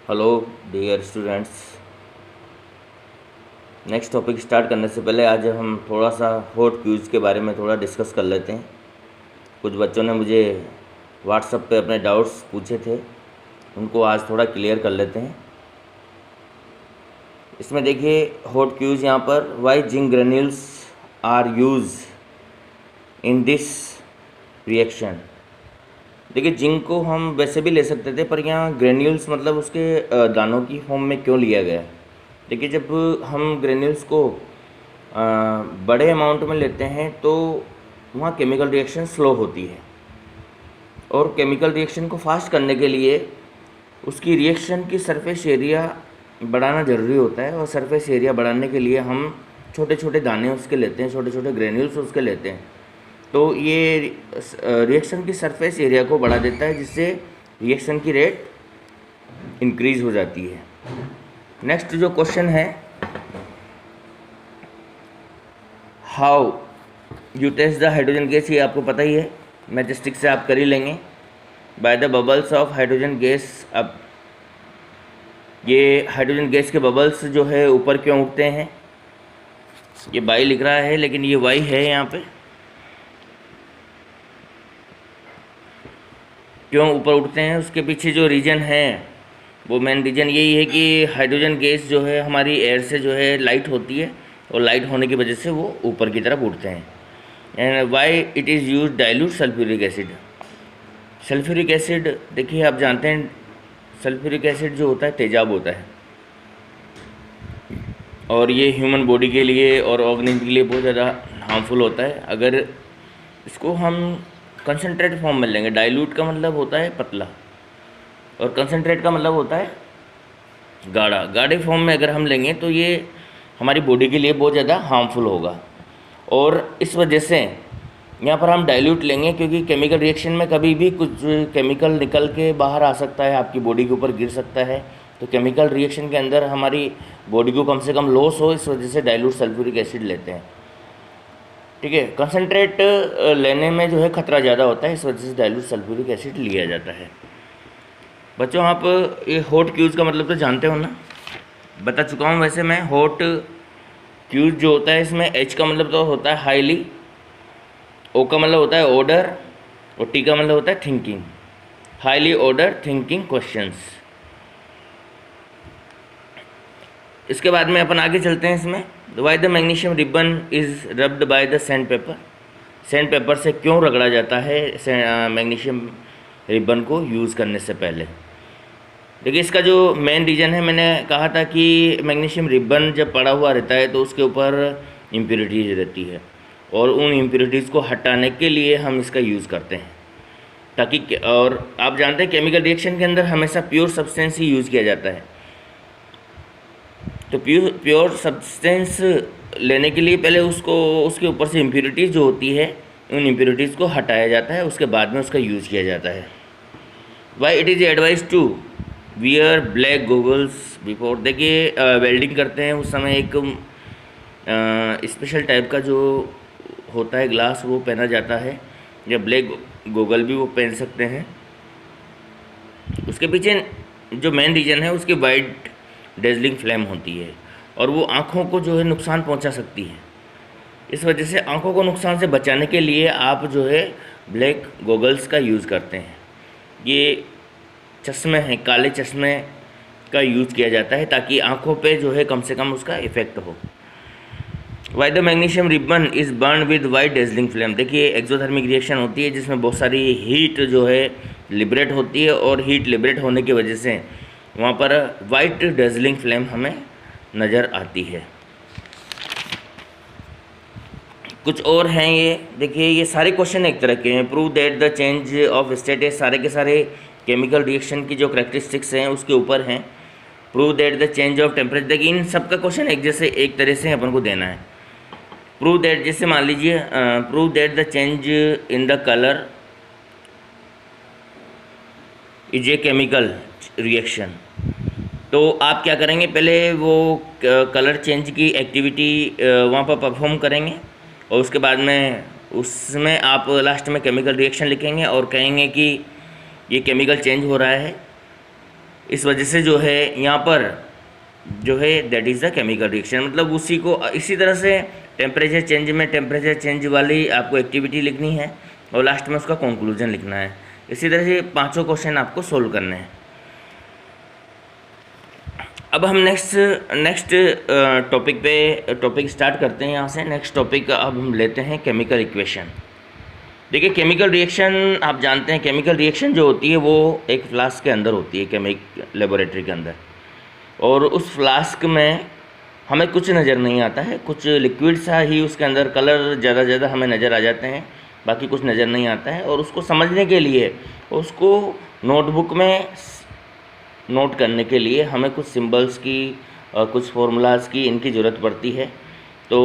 Hello dear students. Next topic start करने से पहले आज हम थोड़ा सा हॉट क्यूज़ के बारे में थोड़ा डिस्कस कर लेते हैं। कुछ बच्चों ने मुझे व्हाट्सएप पे अपने डाउट्स पूछे थे, उनको आज थोड़ा क्लियर कर लेते हैं। इसमें देखिए हॉट क्यूज़ यहाँ पर, why zinc granules are use in this reaction. देखिए जिंक को हम वैसे भी ले सकते थे, पर यहाँ ग्रेन्यूल्स मतलब उसके दानों की फॉर्म में क्यों लिया गया। देखिए जब हम ग्रेन्यूल्स को बड़े अमाउंट में लेते हैं तो वहाँ केमिकल रिएक्शन स्लो होती है, और केमिकल रिएक्शन को फास्ट करने के लिए उसकी रिएक्शन की सरफेस एरिया बढ़ाना ज़रूरी होता है। और सरफेस एरिया बढ़ाने के लिए हम छोटे छोटे दाने उसके लेते हैं, छोटे छोटे ग्रेन्यूल्स उसके लेते हैं। तो ये रिएक्शन की सरफेस एरिया को बढ़ा देता है, जिससे रिएक्शन की रेट इंक्रीज़ हो जाती है। नेक्स्ट जो क्वेश्चन है, how you test the hydrogen gas, ये आपको पता ही है, मैथमेटिक्स से आप कर ही लेंगे। By the bubbles of hydrogen gas. अब ये हाइड्रोजन गैस के बबल्स जो है ऊपर क्यों उठते हैं, ये बाई लिख रहा है लेकिन ये वाई है यहाँ पे, क्यों ऊपर उठते हैं उसके पीछे जो रीज़न है वो मेन रीज़न यही है कि हाइड्रोजन गैस जो है हमारी एयर से जो है लाइट होती है, और लाइट होने की वजह से वो ऊपर की तरफ उठते हैं। And Y it is use dilute sulphuric acid. Sulphuric acid देखिए आप जानते हैं सल्फ्यूरिक एसिड जो होता है तेजाब होता है, और ये ह्यूमन बॉडी के लिए और ऑर्गेनिज्म के लिए बहुत ज़्यादा हार्मफुल होता है। अगर इसको हम कंसनट्रेट फॉर्म में लेंगे, डाइल्यूट का मतलब होता है पतला और कंसनट्रेट का मतलब होता है गाढ़ा, गाढ़े फॉर्म में अगर हम लेंगे तो ये हमारी बॉडी के लिए बहुत ज़्यादा हार्मफुल होगा। और इस वजह से यहाँ पर हम डाइल्यूट लेंगे, क्योंकि केमिकल रिएक्शन में कभी भी कुछ केमिकल निकल के बाहर आ सकता है, आपकी बॉडी के ऊपर गिर सकता है। तो केमिकल रिएक्शन के अंदर हमारी बॉडी को कम से कम लॉस हो, इस वजह से डाइल्यूट सल्फ्यूरिक एसिड लेते हैं। ठीक है, कंसनट्रेट लेने में जो है खतरा ज़्यादा होता है, इस वजह से डाइल्यूट सल्फ्यूरिक एसिड लिया जाता है। बच्चों आप ये हॉट क्यूज़ का मतलब तो जानते हो ना, बता चुका हूँ वैसे मैं। हॉट क्यूज़ जो होता है इसमें एच का मतलब तो होता है हाईली, ओ का मतलब होता है ऑर्डर, और टी का मतलब होता है thinking. Highly order thinking questions. इसके बाद में अपन आगे चलते हैं इसमें। Why the magnesium ribbon is rubbed by the sand paper. Sand paper से क्यों रगड़ा जाता है मैग्नीशियम रिबन को यूज़ करने से पहले। देखिए इसका जो मेन रीज़न है, मैंने कहा था कि मैग्नीशियम रिबन जब पड़ा हुआ रहता है तो उसके ऊपर इम्प्योरिटीज़ रहती है, और उन इम्प्योरिटीज़ को हटाने के लिए हम इसका यूज़ करते हैं ताकि, और आप जानते हैं केमिकल रिएक्शन के अंदर हमेशा प्योर सब्सटेंस ही यूज़ किया जाता है। तो प्योर सब्सटेंस लेने के लिए पहले उसको उसके ऊपर से इम्प्योरिटीज़ जो होती है उन इम्प्योरिटीज़ को हटाया जाता है, उसके बाद में उसका यूज़ किया जाता है। Why it is advise to wear black goggles before. देखिए वेल्डिंग करते हैं उस समय एक स्पेशल टाइप का जो होता है ग्लास वो पहना जाता है, या ब्लैक गॉगल भी वो पहन सकते हैं। उसके पीछे जो मेन रीज़न है उसकी वाइट डेजलिंग फ्लेम होती है, और वो आँखों को जो है नुकसान पहुंचा सकती है। इस वजह से आँखों को नुकसान से बचाने के लिए आप जो है ब्लैक गॉगल्स का यूज़ करते हैं। ये चश्मे हैं, काले चश्मे का यूज़ किया जाता है ताकि आँखों पे जो है कम से कम उसका इफ़ेक्ट हो। Why the magnesium ribbon is burn with white dazzling flame. देखिए एक्सोथर्मिक रिएक्शन होती है जिसमें बहुत सारी हीट जो है लिबरेट होती है, और हीट लिबरेट होने की वजह से वहाँ पर वाइट डेजलिंग फ्लेम हमें नज़र आती है। कुछ और हैं ये, देखिए ये सारे क्वेश्चन एक तरह के हैं। Prove that the change of state है, सारे के सारे केमिकल रिएक्शन की जो करेक्टरिस्टिक्स हैं उसके ऊपर हैं। Prove that the change of temperature, देखिए इन सब का क्वेश्चन एक जैसे एक तरह से अपन को देना है। प्रूव दैट, जैसे मान लीजिए prove that the change in the colour is a chemical reaction. तो आप क्या करेंगे, पहले वो कलर चेंज की एक्टिविटी वहाँ पर परफॉर्म करेंगे, और उसके बाद में उसमें आप लास्ट में केमिकल रिएक्शन लिखेंगे और कहेंगे कि ये केमिकल चेंज हो रहा है। इस वजह से जो है यहाँ पर जो है that is the chemical reaction. मतलब उसी को इसी तरह से टेम्परेचर चेंज में टेम्परेचर चेंज वाली आपको एक्टिविटी लिखनी है और लास्ट में उसका कंक्लूजन लिखना है। इसी तरह से 5 क्वेश्चन आपको सोल्व करने हैं। अब हम नेक्स्ट टॉपिक स्टार्ट करते हैं। यहाँ से नेक्स्ट टॉपिक अब हम लेते हैं केमिकल इक्वेशन। देखिए केमिकल रिएक्शन आप जानते हैं, केमिकल रिएक्शन जो होती है वो एक फ्लास्क के अंदर होती है, लेबोरेटरी के अंदर, और उस फ्लास्क में हमें कुछ नज़र नहीं आता है, कुछ लिक्विड सा ही उसके अंदर कलर ज़्यादा हमें नज़र आ जाते हैं, बाकी कुछ नज़र नहीं आता है। और उसको समझने के लिए, उसको नोटबुक में नोट करने के लिए हमें कुछ सिंबल्स की और कुछ फार्मूलाज की इनकी ज़रूरत पड़ती है। तो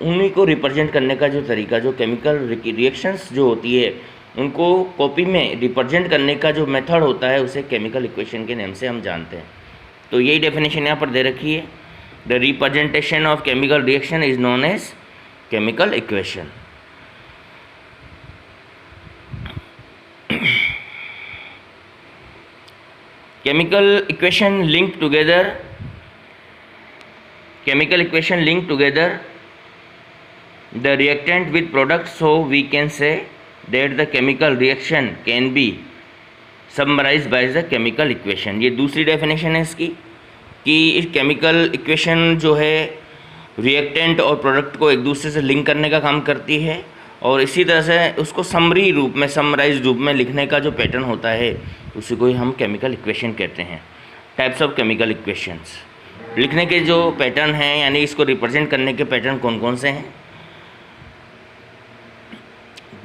उन्हीं को रिप्रेजेंट करने का जो तरीका, जो केमिकल रिएक्शंस जो होती है उनको कॉपी में रिप्रेजेंट करने का जो मेथड होता है, उसे केमिकल इक्वेशन के नाम से हम जानते हैं। तो यही डेफिनेशन यहाँ पर दे रखी है। The representation of chemical reaction is known as chemical equation. chemical equation link together the reactant with product, so we can say that the chemical reaction can be summarized by the chemical equation। ये दूसरी definition है इसकी कि इस chemical equation जो है reactant और product को एक दूसरे से लिंक करने का काम करती है, और इसी तरह से उसको समरी रूप में, समराइज रूप में लिखने का जो पैटर्न होता है उसी को ही हम केमिकल इक्वेशन कहते हैं। टाइप्स ऑफ केमिकल इक्वेशंस, लिखने के जो पैटर्न हैं, यानी इसको रिप्रेजेंट करने के पैटर्न कौन कौन से हैं।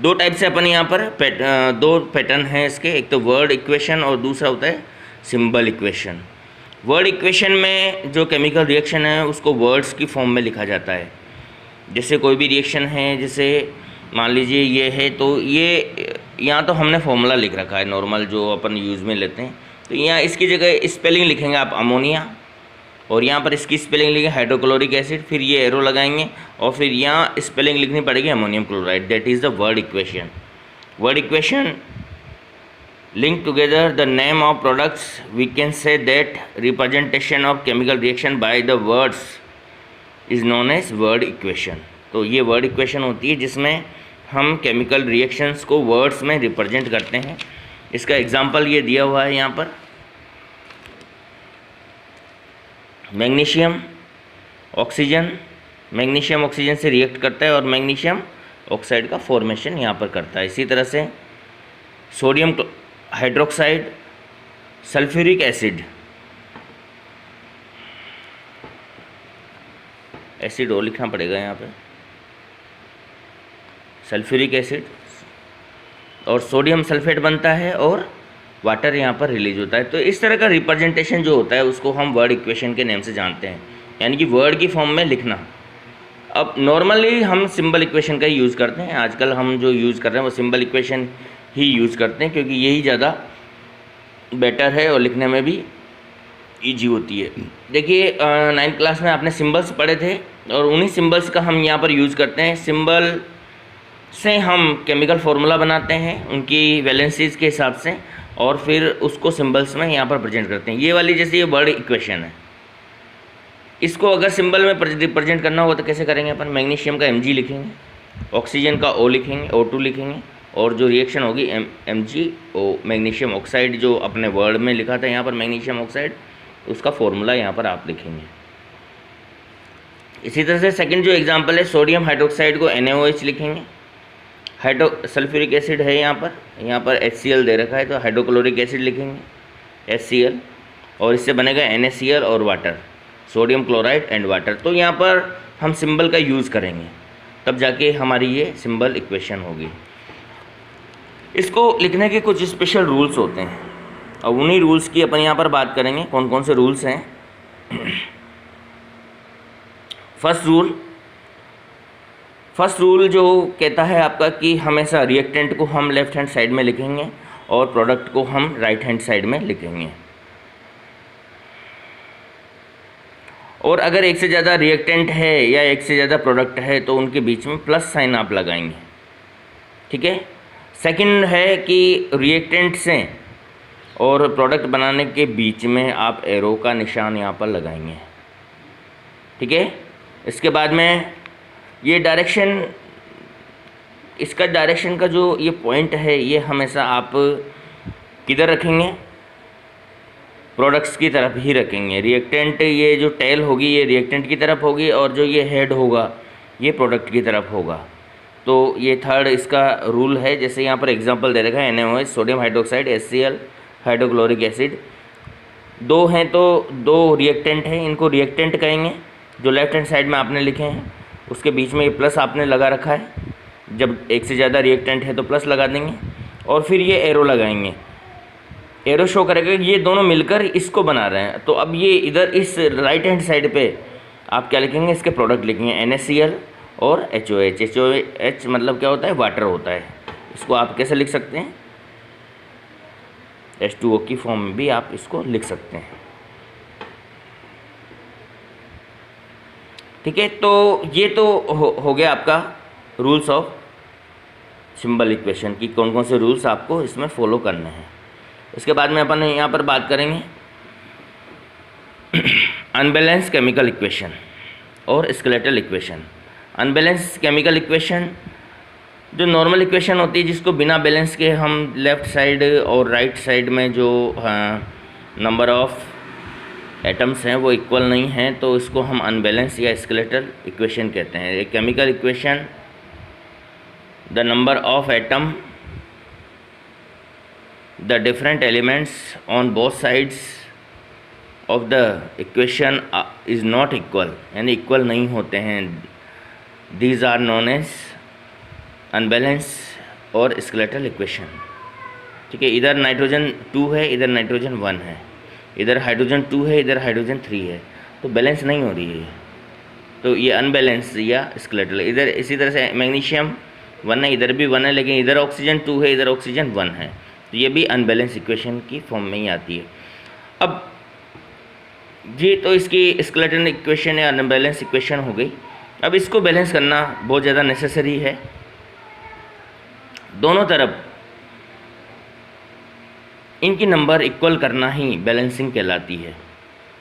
दो टाइप से अपन यहाँ पर दो पैटर्न हैं इसके, एक तो वर्ड इक्वेशन और दूसरा होता है सिंबल इक्वेशन। वर्ड इक्वेशन में जो केमिकल रिएक्शन है उसको वर्ड्स की फॉर्म में लिखा जाता है। जैसे कोई भी रिएक्शन है, जैसे मान लीजिए ये है, तो ये यहाँ तो हमने फॉर्मूला लिख रखा है नॉर्मल जो अपन यूज़ में लेते हैं, तो यहाँ इसकी जगह स्पेलिंग लिखेंगे आप अमोनिया, और यहाँ पर इसकी स्पेलिंग लिखेंगे हाइड्रोक्लोरिक एसिड, फिर ये एरो लगाएंगे और फिर यहाँ स्पेलिंग लिखनी पड़ेगी ammonium chloride. That is the word equation. Word equation link together the name of products, we can say that representation of chemical reaction by the words is known as word equation. तो ये word equation होती है जिसमें हम chemical reactions को words में represent करते हैं। इसका एग्जांपल ये दिया हुआ है यहाँ पर, मैग्नीशियम ऑक्सीजन, मैग्नीशियम ऑक्सीजन से रिएक्ट करता है और मैग्नीशियम ऑक्साइड का फॉर्मेशन यहाँ पर करता है। इसी तरह से sodium hydroxide, sulphuric acid, acid और लिखना पड़ेगा यहाँ पे, सल्फ्यूरिक एसिड और सोडियम सल्फेट बनता है और वाटर यहाँ पर रिलीज होता है। तो इस तरह का रिप्रेजेंटेशन जो होता है उसको हम वर्ड इक्वेशन के नेम से जानते हैं, यानी कि वर्ड की फॉर्म में लिखना। अब नॉर्मली हम सिंबल इक्वेशन का ही यूज़ करते हैं, आजकल हम जो यूज़ कर रहे हैं वो सिंबल इक्वेशन ही यूज़ करते हैं, क्योंकि यही ज़्यादा बेटर है और लिखने में भी ईजी होती है। देखिए 9th क्लास में आपने सिंबल्स पढ़े थे और उन्हीं सिंबल्स का हम यहाँ पर यूज़ करते हैं। सिंबल से हम केमिकल फार्मूला बनाते हैं उनकी वैलेंसीज के हिसाब से, और फिर उसको सिंबल्स में यहाँ पर प्रेजेंट करते हैं। ये वाली जैसे ये वर्ड इक्वेशन है, इसको अगर सिंबल में रिप्रेजेंट करना होगा तो कैसे करेंगे अपन, मैग्नीशियम का Mg लिखेंगे, ऑक्सीजन का O लिखेंगे, O2 लिखेंगे, और जो रिएक्शन होगी MgO, मैग्नीशियम ऑक्साइड जो अपने वर्ड में लिखा था यहाँ पर मैग्नीशियम ऑक्साइड, उसका फॉर्मूला यहाँ पर आप लिखेंगे। इसी तरह से सेकंड जो एग्जांपल है, सोडियम हाइड्रोक्साइड को NaOH लिखेंगे, सल्फ्यूरिक एसिड है यहाँ पर HCl दे रखा है तो हाइड्रोक्लोरिक एसिड लिखेंगे HCl, और इससे बनेगा NaCl और water, sodium chloride and water. तो यहाँ पर हम सिंबल का यूज़ करेंगे, तब जाके हमारी ये सिंबल इक्वेशन होगी। इसको लिखने के कुछ स्पेशल रूल्स होते हैं, और उन्हीं रूल्स की अपन यहाँ पर बात करेंगे, कौन कौन से रूल्स हैं। फर्स्ट रूल जो कहता है आपका कि हमेशा रिएक्टेंट को हम लेफ़्ट हैंड साइड में लिखेंगे और प्रोडक्ट को हम राइट हैंड साइड में लिखेंगे, और अगर एक से ज़्यादा रिएक्टेंट है या एक से ज़्यादा प्रोडक्ट है तो उनके बीच में प्लस साइन आप लगाएंगे, ठीक है। सेकंड है कि रिएक्टेंट से और प्रोडक्ट बनाने के बीच में आप एरो का निशान यहाँ पर लगाएंगे, ठीक है। इसके बाद में ये डायरेक्शन, इसका डायरेक्शन का जो ये पॉइंट है ये हमेशा आप किधर रखेंगे, प्रोडक्ट्स की तरफ ही रखेंगे। रिएक्टेंट, ये जो टेल होगी ये रिएक्टेंट की तरफ होगी और जो ये हेड होगा ये प्रोडक्ट की तरफ होगा। तो ये थर्ड इसका रूल है। जैसे यहाँ पर एग्जांपल दे रखा है NaOH, sodium hydroxide, HCl, hydrochloric acid. दो हैं तो दो रिएक्टेंट हैं, इनको रिएक्टेंट कहेंगे। जो लेफ्ट हैंड साइड में आपने लिखे हैं उसके बीच में ये प्लस आपने लगा रखा है, जब एक से ज़्यादा रिएक्टेंट है तो प्लस लगा देंगे और फिर ये एरो लगाएंगे। एरो शो करेगा ये दोनों मिलकर इसको बना रहे हैं। तो अब ये इधर इस राइट हैंड साइड पे आप क्या लिखेंगे, इसके प्रोडक्ट लिखेंगे NaCl और HOH। HOH मतलब क्या होता है, वाटर होता है। इसको आप कैसे लिख सकते हैं, H2O की फॉर्म में भी आप इसको लिख सकते हैं, ठीक है। तो ये तो हो गया आपका रूल्स ऑफ सिंबल इक्वेशन की, कौन कौन से रूल्स आपको इसमें फॉलो करने हैं। इसके बाद में अपन यहाँ पर बात करेंगे अनबैलेंस केमिकल इक्वेशन और skeletal equation. Unbalance chemical equation जो नॉर्मल इक्वेशन होती है, जिसको बिना बैलेंस के हम लेफ़्ट साइड और राइट साइड में जो नंबर ऑफ एटम्स हैं वो इक्वल नहीं हैं, तो इसको हम अनबैलेंस या स्केलेटल इक्वेशन कहते हैं। एक chemical equation, the number of atom, the different elements on both sides of the equation is not equal, यानी इक्वल नहीं होते हैं। These are known as unbalance और स्केलेटल इक्वेशन, ठीक है। इधर नाइट्रोजन 2 है, इधर नाइट्रोजन 1 है, इधर हाइड्रोजन 2 है, इधर हाइड्रोजन 3 है, तो बैलेंस नहीं हो रही है, तो ये अनबैलेंस या स्केलेटल। इधर इसी तरह से मैग्नीशियम 1 है, इधर भी 1 है, लेकिन इधर ऑक्सीजन 2 है, इधर ऑक्सीजन 1 है, तो ये भी अनबैलेंस इक्वेशन की फॉर्म में ही आती है। अब ये तो इसकी स्केलेटल इक्वेशन या अनबैलेंस इक्वेशन हो गई। अब इसको बैलेंस करना बहुत ज़्यादा नेसेसरी है, दोनों तरफ इनकी नंबर इक्वल करना ही बैलेंसिंग कहलाती है,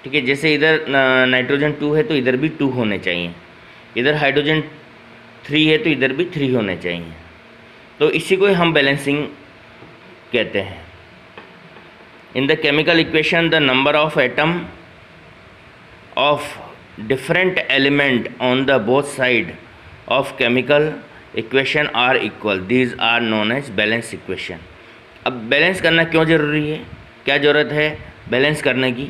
ठीक है। जैसे इधर नाइट्रोजन 2 है तो इधर भी 2 होने चाहिए, इधर हाइड्रोजन 3 है तो इधर भी 3 होने चाहिए, तो इसी को हम बैलेंसिंग कहते हैं। In the chemical equation the number of atom of different element on the both side of chemical equation are equal, these are known as balance equation. अब बैलेंस करना क्यों ज़रूरी है, क्या ज़रूरत है बैलेंस करने की,